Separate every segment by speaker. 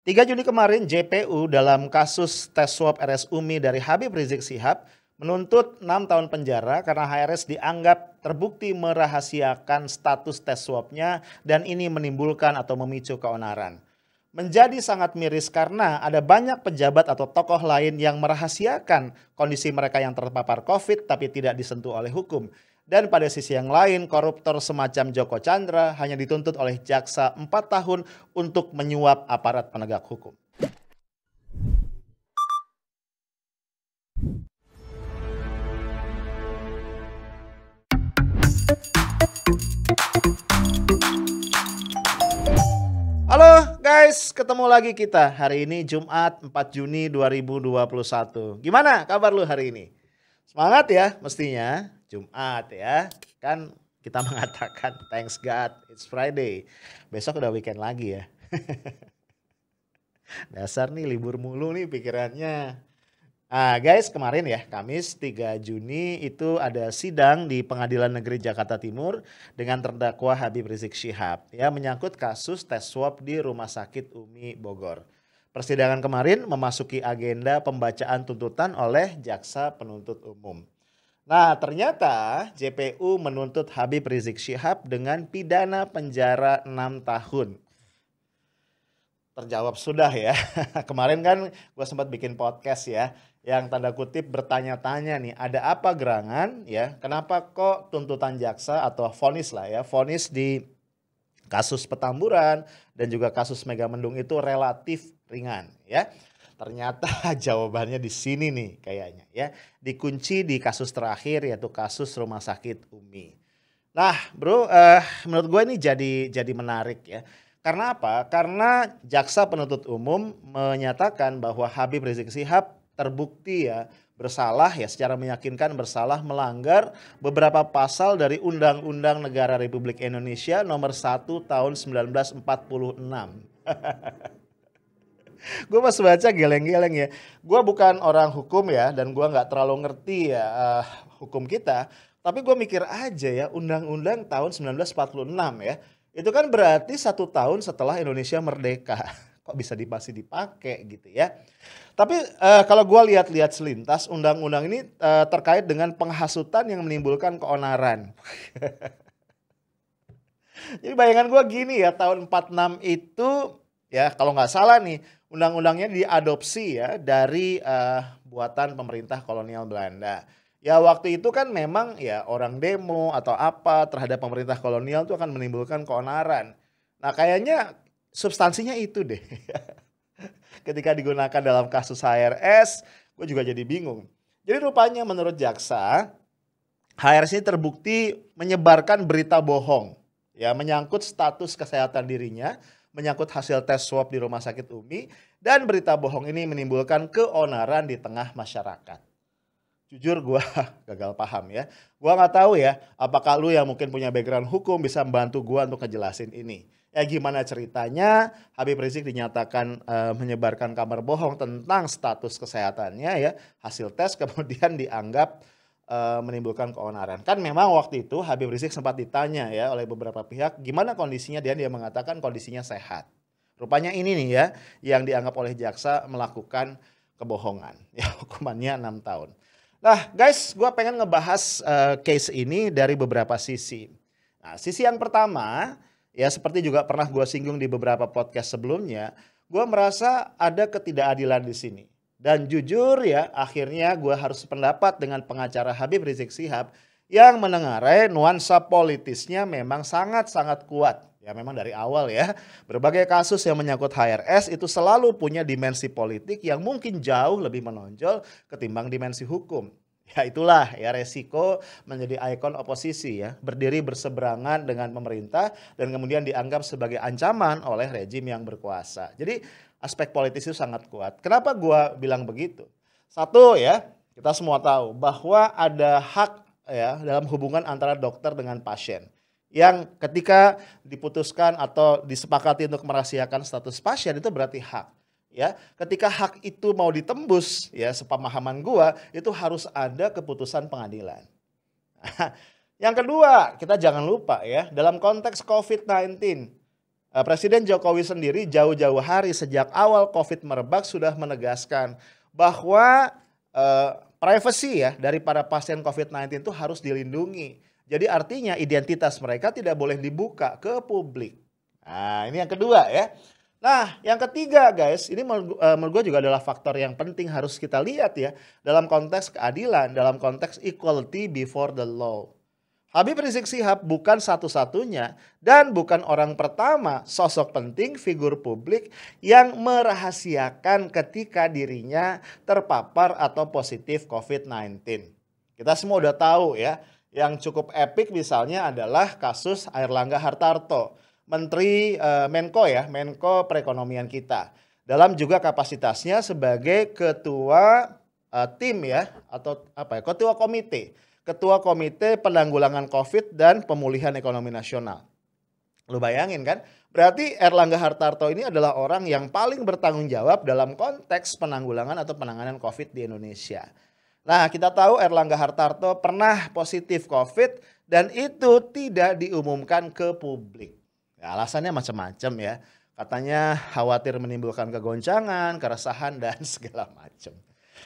Speaker 1: 3 Juni kemarin JPU dalam kasus tes swab RS Umi dari Habib Rizik Syihab menuntut 6 tahun penjara karena HRS dianggap terbukti merahasiakan status tes swabnya dan ini menimbulkan atau memicu keonaran. Menjadi sangat miris karena ada banyak pejabat atau tokoh lain yang merahasiakan kondisi mereka yang terpapar COVID tapi tidak disentuh oleh hukum. Dan pada sisi yang lain, koruptor semacam Joko Chandra hanya dituntut oleh jaksa 4 tahun untuk menyuap aparat penegak hukum. Halo guys, ketemu lagi kita hari ini Jumat 4 Juni 2021. Gimana kabar lu hari ini? Semangat ya mestinya, Jumat ya. Kan kita mengatakan thanks God it's Friday. Besok udah weekend lagi ya. Dasar nih libur mulu nih pikirannya. Guys, kemarin ya Kamis 3 Juni itu ada sidang di Pengadilan Negeri Jakarta Timur dengan terdakwa Habib Rizik Syihab ya menyangkut kasus tes swab di Rumah Sakit Umi Bogor. Persidangan kemarin memasuki agenda pembacaan tuntutan oleh jaksa penuntut umum. Nah, ternyata JPU menuntut Habib Rizik Syihab dengan pidana penjara 6 tahun. Terjawab sudah ya. Kemarin kan gue sempat bikin podcast ya, yang tanda kutip bertanya-tanya nih, ada apa gerangan ya, kenapa kok tuntutan jaksa atau vonis lah ya, vonis di kasus Petamburan dan juga kasus Megamendung itu relatif ringan ya. Ternyata jawabannya di sini nih kayaknya ya, dikunci di kasus terakhir yaitu kasus Rumah Sakit Umi. Nah bro, menurut gue ini jadi menarik ya. Karena apa? Karena jaksa penuntut umum menyatakan bahwa Habib Rizik Syihab terbukti ya bersalah ya secara meyakinkan bersalah melanggar beberapa pasal dari Undang-Undang Negara Republik Indonesia nomor 1 tahun 1946. Gue pas baca geleng-geleng ya. Gue bukan orang hukum ya dan gue nggak terlalu ngerti ya hukum kita. Tapi gue mikir aja ya Undang-Undang tahun 1946 ya. Itu kan berarti 1 tahun setelah Indonesia merdeka. Kok bisa masih dipakai gitu ya. Tapi kalau gue lihat-lihat selintas undang-undang ini terkait dengan penghasutan yang menimbulkan keonaran. Jadi bayangan gue gini ya, tahun 46 itu ya kalau nggak salah nih undang-undangnya diadopsi ya dari buatan pemerintah kolonial Belanda. Ya waktu itu kan memang ya orang demo atau apa terhadap pemerintah kolonial itu akan menimbulkan keonaran. Nah kayaknya substansinya itu deh. Ketika digunakan dalam kasus HRS, gue juga jadi bingung. Jadi rupanya menurut jaksa, HRS ini terbukti menyebarkan berita bohong. Ya menyangkut status kesehatan dirinya, menyangkut hasil tes swab di Rumah Sakit Umi, dan berita bohong ini menimbulkan keonaran di tengah masyarakat. Jujur gue gagal paham ya. Gue gak tahu ya apakah lu yang mungkin punya background hukum bisa membantu gue untuk ngejelasin ini. Ya gimana ceritanya Habib Rizik dinyatakan menyebarkan kabar bohong tentang status kesehatannya ya. Hasil tes kemudian dianggap menimbulkan keonaran. Kan memang waktu itu Habib Rizik sempat ditanya ya oleh beberapa pihak gimana kondisinya, dia mengatakan kondisinya sehat. Rupanya ini nih ya yang dianggap oleh jaksa melakukan kebohongan. Ya hukumannya 6 tahun. Nah guys, gue pengen ngebahas case ini dari beberapa sisi. Nah sisi yang pertama, ya seperti juga pernah gue singgung di beberapa podcast sebelumnya, gue merasa ada ketidakadilan di sini. Dan jujur ya, akhirnya gue harus sependapat dengan pengacara Habib Rizik Syihab yang menengarai nuansa politisnya memang sangat-sangat kuat. Ya memang dari awal ya, berbagai kasus yang menyangkut HRS itu selalu punya dimensi politik yang mungkin jauh lebih menonjol ketimbang dimensi hukum. Ya itulah ya resiko menjadi ikon oposisi ya, berdiri berseberangan dengan pemerintah dan kemudian dianggap sebagai ancaman oleh rejim yang berkuasa. Jadi aspek politis itu sangat kuat. Kenapa gua bilang begitu? Satu ya, kita semua tahu bahwa ada hak ya dalam hubungan antara dokter dengan pasien. Yang ketika diputuskan atau disepakati untuk merahasiakan status pasien itu berarti hak. Ya, ketika hak itu mau ditembus ya sepemahaman gua itu harus ada keputusan pengadilan. Yang kedua, kita jangan lupa ya dalam konteks COVID-19 Presiden Jokowi sendiri jauh-jauh hari sejak awal COVID merebak sudah menegaskan bahwa privasi ya dari para pasien COVID-19 itu harus dilindungi. Jadi artinya identitas mereka tidak boleh dibuka ke publik. Nah, ini yang kedua ya. Nah, yang ketiga guys, ini menurut gue juga adalah faktor yang penting harus kita lihat ya dalam konteks keadilan, dalam konteks equality before the law. Habib Rizik Syihab bukan satu-satunya dan bukan orang pertama sosok penting figur publik yang merahasiakan ketika dirinya terpapar atau positif COVID-19. Kita semua udah tahu ya, yang cukup epik misalnya adalah kasus Airlangga Hartarto, Menteri Menko Perekonomian kita. Dalam juga kapasitasnya sebagai ketua tim ya atau Ketua Komite Penanggulangan COVID dan Pemulihan Ekonomi Nasional. Lu bayangin kan? Berarti Airlangga Hartarto ini adalah orang yang paling bertanggung jawab dalam konteks penanggulangan atau penanganan COVID di Indonesia. Nah, kita tahu Airlangga Hartarto pernah positif COVID dan itu tidak diumumkan ke publik. Ya, alasannya macam-macam ya. Katanya khawatir menimbulkan kegoncangan, keresahan dan segala macam.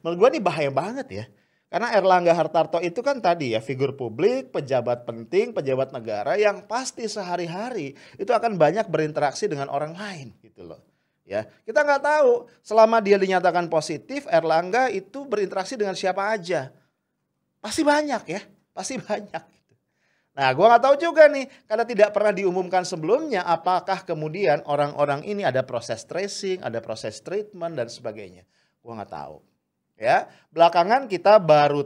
Speaker 1: Menurut gue ini bahaya banget ya. Karena Airlangga Hartarto itu kan tadi ya figur publik, pejabat penting, pejabat negara yang pasti sehari-hari itu akan banyak berinteraksi dengan orang lain gitu loh. Ya, kita nggak tahu selama dia dinyatakan positif Airlangga itu berinteraksi dengan siapa aja. Pasti banyak ya, pasti banyak. Nah, gua nggak tahu juga nih karena tidak pernah diumumkan sebelumnya apakah kemudian orang-orang ini ada proses tracing, ada proses treatment dan sebagainya. Gua nggak tahu. Ya, belakangan kita baru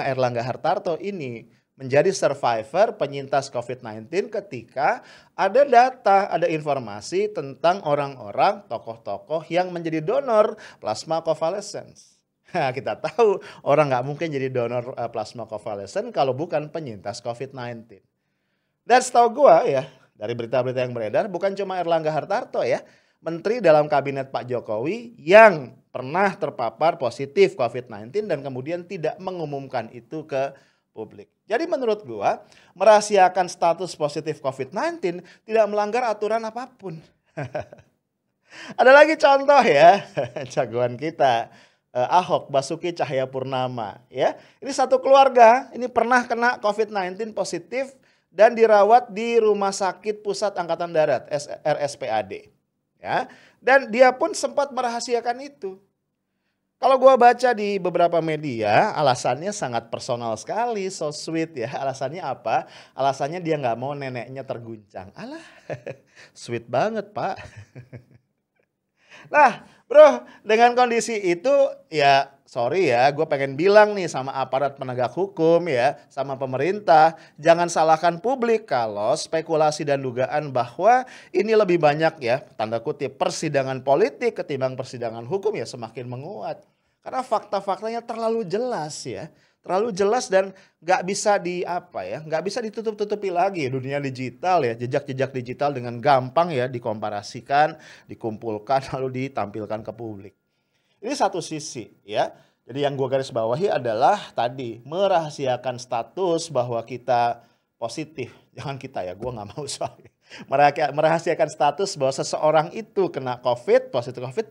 Speaker 1: Airlangga Hartarto ini menjadi survivor penyintas COVID-19 ketika ada data, ada informasi tentang orang-orang tokoh-tokoh yang menjadi donor plasma convalescence. Nah, kita tahu orang nggak mungkin jadi donor plasma convalescence kalau bukan penyintas COVID-19. Dan setahu gua ya dari berita-berita yang beredar bukan cuma Airlangga Hartarto ya. Menteri dalam kabinet Pak Jokowi yang pernah terpapar positif COVID-19 dan kemudian tidak mengumumkan itu ke publik. Jadi menurut gua merahasiakan status positif COVID-19 tidak melanggar aturan apapun. Ada lagi contoh ya, jagoan kita Ahok Basuki Cahayapurnama ya. Ini satu keluarga, ini pernah kena COVID-19 positif dan dirawat di Rumah Sakit Pusat Angkatan Darat RSPAD. Ya, dan dia pun sempat merahasiakan itu. Kalau gua baca di beberapa media, alasannya sangat personal sekali, so sweet ya. Alasannya apa? Alasannya dia nggak mau neneknya terguncang. Alah, sweet banget pak. Nah bro, dengan kondisi itu ya sorry ya, gue pengen bilang nih sama aparat penegak hukum ya, sama pemerintah, jangan salahkan publik kalau spekulasi dan dugaan bahwa ini lebih banyak ya, tanda kutip, persidangan politik ketimbang persidangan hukum ya semakin menguat. Karena fakta-faktanya terlalu jelas ya, terlalu jelas dan nggak bisa ditutup-tutupi lagi dunia digital ya, jejak-jejak digital dengan gampang ya dikomparasikan, dikumpulkan lalu ditampilkan ke publik. Ini satu sisi ya. Jadi yang gue garis bawahi adalah tadi merahasiakan status bahwa kita positif. Jangan kita ya, gue nggak mau soalnya. Merahasiakan status bahwa seseorang itu kena COVID, positif COVID,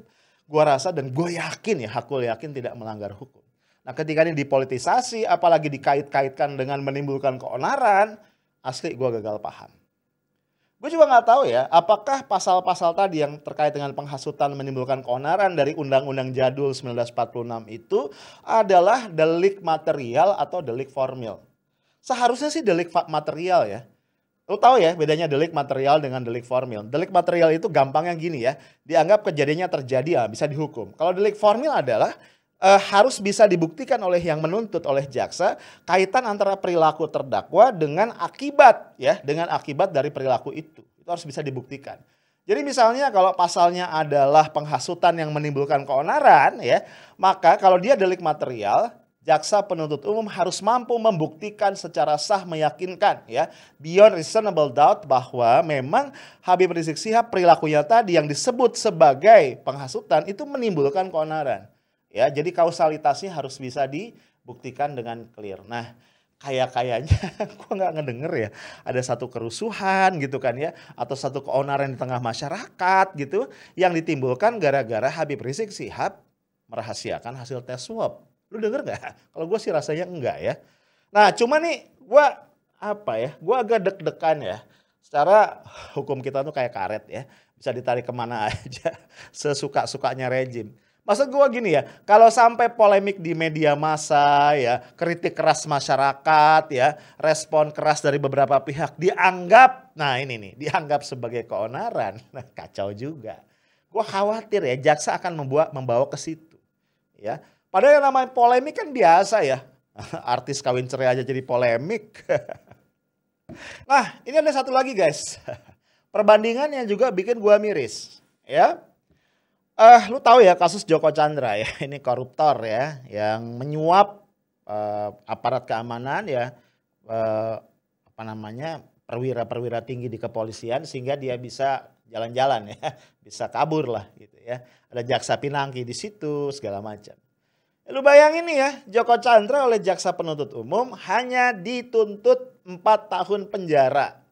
Speaker 1: gue rasa dan gue yakin ya, aku yakin tidak melanggar hukum. Nah ketika ini dipolitisasi, apalagi dikait-kaitkan dengan menimbulkan keonaran, asli gue gagal paham. Gue juga nggak tahu ya, apakah pasal-pasal tadi yang terkait dengan penghasutan menimbulkan keonaran dari Undang-Undang Jadul 1946 itu adalah delik material atau delik formil. Seharusnya sih delik material ya. Lo tahu ya bedanya delik material dengan delik formil. Delik material itu gampangnya gini ya, dianggap kejadiannya terjadi ya bisa dihukum. Kalau delik formil adalah harus bisa dibuktikan oleh yang menuntut oleh jaksa kaitan antara perilaku terdakwa dengan akibat ya, dengan akibat dari perilaku itu harus bisa dibuktikan. Jadi misalnya kalau pasalnya adalah penghasutan yang menimbulkan keonaran ya, maka kalau dia delik material, jaksa penuntut umum harus mampu membuktikan secara sah meyakinkan ya, beyond reasonable doubt bahwa memang Habib Rizik Syihab perilakunya tadi yang disebut sebagai penghasutan itu menimbulkan keonaran. Ya, jadi kausalitasnya harus bisa dibuktikan dengan clear. Nah, kayaknya gua nggak ngedenger ya ada satu kerusuhan gitu kan ya, atau satu keonaran di tengah masyarakat gitu yang ditimbulkan gara-gara Habib Rizik Syihab merahasiakan hasil tes swab. Lu denger nggak? Kalau gue sih rasanya enggak ya. Nah cuma nih gue agak deg-degan ya. Secara hukum kita tuh kayak karet ya, bisa ditarik kemana aja sesuka-sukanya rejim. Maksud gue gini ya, kalau sampai polemik di media massa ya, kritik keras masyarakat ya, respon keras dari beberapa pihak dianggap, nah ini nih, dianggap sebagai keonaran, nah kacau juga. Gue khawatir ya jaksa akan membawa ke situ ya. Padahal yang namanya polemik kan biasa ya, artis kawin cerai aja jadi polemik. Nah ini ada satu lagi guys, perbandingan yang juga bikin gue miris ya. Lu tahu ya kasus Joko Chandra ya, ini koruptor ya, yang menyuap aparat keamanan ya, perwira-perwira tinggi di kepolisian sehingga dia bisa jalan-jalan ya, bisa kabur lah gitu ya. Ada jaksa pinangki di situ segala macam. Lu bayangin nih ya, Joko Chandra oleh jaksa penuntut umum hanya dituntut 4 tahun penjara.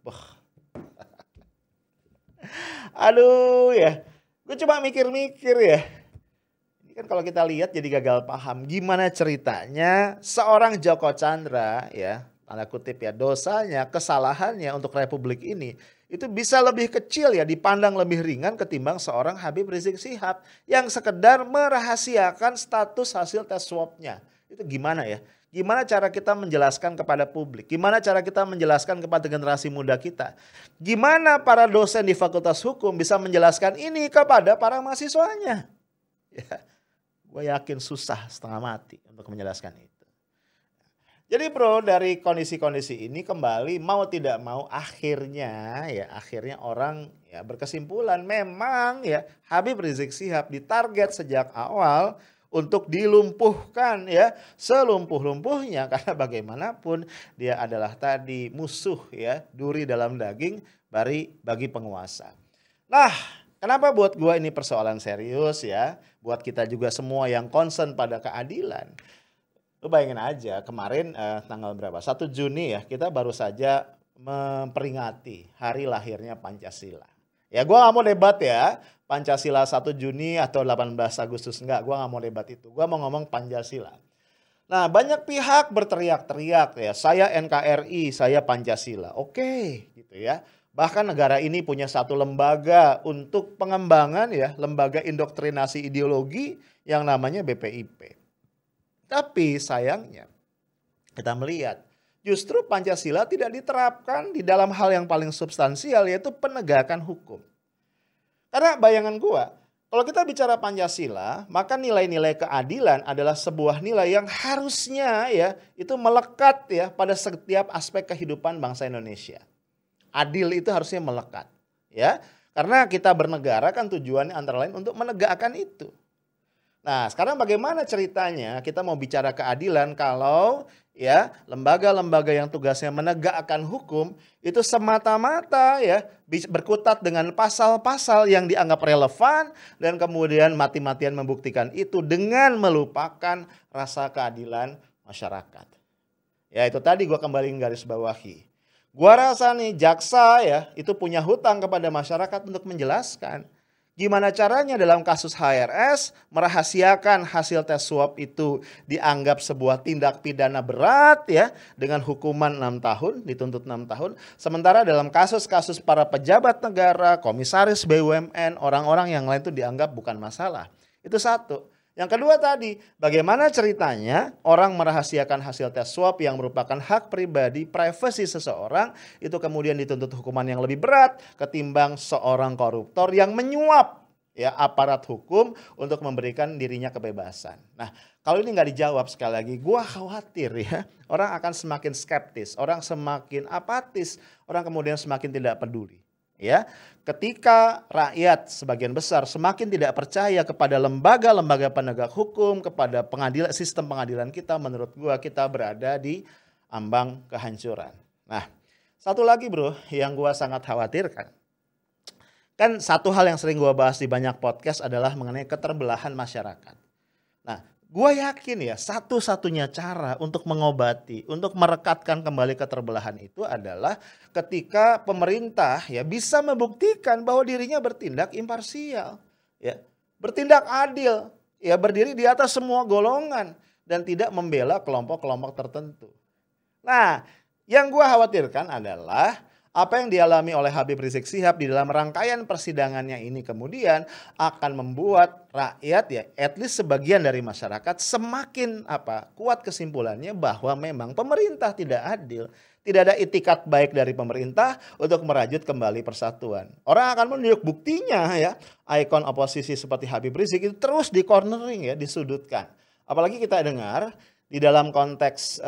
Speaker 1: Aduh ya. Gue coba mikir-mikir ya. Ini kan kalau kita lihat jadi gagal paham. Gimana ceritanya seorang Joko Chandra ya, tanda kutip ya, dosanya, kesalahannya untuk republik ini itu bisa lebih kecil ya, dipandang lebih ringan ketimbang seorang Habib Rizik Syihab yang sekedar merahasiakan status hasil tes swabnya. Itu gimana ya? Gimana cara kita menjelaskan kepada publik? Gimana cara kita menjelaskan kepada generasi muda kita? Gimana para dosen di Fakultas Hukum bisa menjelaskan ini kepada para mahasiswanya? Ya, gue yakin susah setengah mati untuk menjelaskan itu. Jadi bro, dari kondisi-kondisi ini kembali mau tidak mau akhirnya orang ya berkesimpulan memang ya Habib Rizik Syihab ditarget sejak awal untuk dilumpuhkan ya selumpuh-lumpuhnya, karena bagaimanapun dia adalah tadi musuh ya, duri dalam daging bagi penguasa. Nah, kenapa buat gua ini persoalan serius ya, buat kita juga semua yang concern pada keadilan. Lu bayangin aja kemarin tanggal berapa? 1 Juni ya, kita baru saja memperingati hari lahirnya Pancasila. Ya gua gak mau debat ya, Pancasila 1 Juni atau 18 Agustus, enggak, gua gak mau debat itu. Gua mau ngomong Pancasila. Nah banyak pihak berteriak-teriak ya, saya NKRI, saya Pancasila. Oke gitu ya. Bahkan negara ini punya satu lembaga untuk pengembangan ya, lembaga indoktrinasi ideologi yang namanya BPIP. Tapi sayangnya kita melihat justru Pancasila tidak diterapkan di dalam hal yang paling substansial, yaitu penegakan hukum. Karena bayangan gua, kalau kita bicara Pancasila, maka nilai-nilai keadilan adalah sebuah nilai yang harusnya ya itu melekat ya pada setiap aspek kehidupan bangsa Indonesia. Adil itu harusnya melekat ya. Karena kita bernegara kan tujuannya antara lain untuk menegakkan itu. Nah, sekarang bagaimana ceritanya kita mau bicara keadilan kalau ya lembaga-lembaga yang tugasnya menegakkan hukum itu semata-mata ya berkutat dengan pasal-pasal yang dianggap relevan dan kemudian mati-matian membuktikan itu dengan melupakan rasa keadilan masyarakat. Ya itu tadi gua kembali garis bawahi. Gua rasa nih jaksa ya itu punya hutang kepada masyarakat untuk menjelaskan gimana caranya dalam kasus HRS merahasiakan hasil tes swab itu dianggap sebuah tindak pidana berat ya dengan hukuman 6 tahun, dituntut 6 tahun. Sementara dalam kasus-kasus para pejabat negara, komisaris BUMN, orang-orang yang lain itu dianggap bukan masalah. Itu satu. Yang kedua tadi, bagaimana ceritanya orang merahasiakan hasil tes swab yang merupakan hak pribadi, privasi seseorang, itu kemudian dituntut hukuman yang lebih berat ketimbang seorang koruptor yang menyuap ya aparat hukum untuk memberikan dirinya kebebasan. Nah, kalau ini nggak dijawab sekali lagi, gua khawatir ya orang akan semakin skeptis, orang semakin apatis, orang kemudian semakin tidak peduli. Ya, ketika rakyat sebagian besar semakin tidak percaya kepada lembaga-lembaga penegak hukum, kepada sistem pengadilan kita, menurut gua kita berada di ambang kehancuran. Nah, satu lagi bro yang gua sangat khawatirkan. Kan satu hal yang sering gua bahas di banyak podcast adalah mengenai keterbelahan masyarakat. Nah, Gua yakin ya satu-satunya cara untuk mengobati, untuk merekatkan kembali keterbelahan itu adalah ketika pemerintah ya bisa membuktikan bahwa dirinya bertindak imparsial, ya, bertindak adil, ya, berdiri di atas semua golongan dan tidak membela kelompok-kelompok tertentu. Nah, yang gua khawatirkan adalah apa yang dialami oleh Habib Rizik Syihab di dalam rangkaian persidangannya ini kemudian akan membuat rakyat ya, at least sebagian dari masyarakat semakin kuat kesimpulannya bahwa memang pemerintah tidak adil. Tidak ada itikat baik dari pemerintah untuk merajut kembali persatuan. Orang akan menunjuk buktinya ya, ikon oposisi seperti Habib Rizik itu terus di cornering ya, disudutkan. Apalagi kita dengar di dalam konteks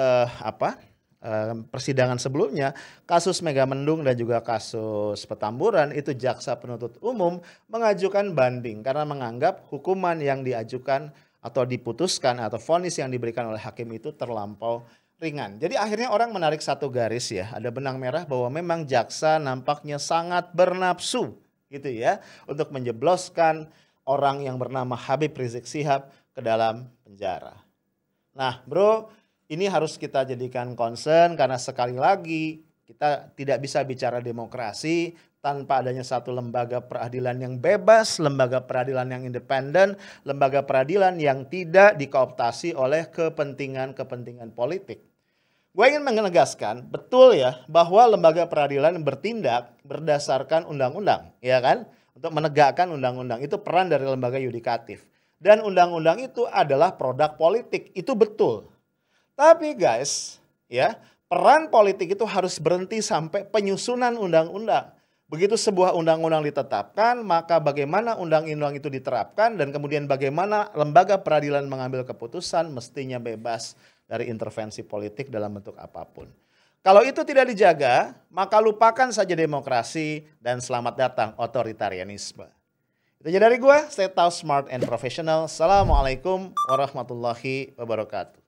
Speaker 1: persidangan sebelumnya, kasus Megamendung dan juga kasus Petamburan itu jaksa penuntut umum mengajukan banding karena menganggap hukuman yang diajukan atau diputuskan atau vonis yang diberikan oleh hakim itu terlampau ringan. Jadi akhirnya orang menarik satu garis ya, ada benang merah bahwa memang jaksa nampaknya sangat bernafsu gitu ya untuk menjebloskan orang yang bernama Habib Rizik Syihab ke dalam penjara. Nah, bro, ini harus kita jadikan concern karena sekali lagi kita tidak bisa bicara demokrasi tanpa adanya satu lembaga peradilan yang bebas, lembaga peradilan yang independen, lembaga peradilan yang tidak dikooptasi oleh kepentingan-kepentingan politik. Gue ingin menegaskan, betul ya, bahwa lembaga peradilan bertindak berdasarkan undang-undang, ya kan? Untuk menegakkan undang-undang, itu peran dari lembaga yudikatif. Dan undang-undang itu adalah produk politik, itu betul. Tapi guys, ya, peran politik itu harus berhenti sampai penyusunan undang-undang. Begitu sebuah undang-undang ditetapkan, maka bagaimana undang-undang itu diterapkan dan kemudian bagaimana lembaga peradilan mengambil keputusan mestinya bebas dari intervensi politik dalam bentuk apapun. Kalau itu tidak dijaga, maka lupakan saja demokrasi dan selamat datang otoritarianisme. Itu aja dari gua, stay tough, smart, and professional. Assalamualaikum warahmatullahi wabarakatuh.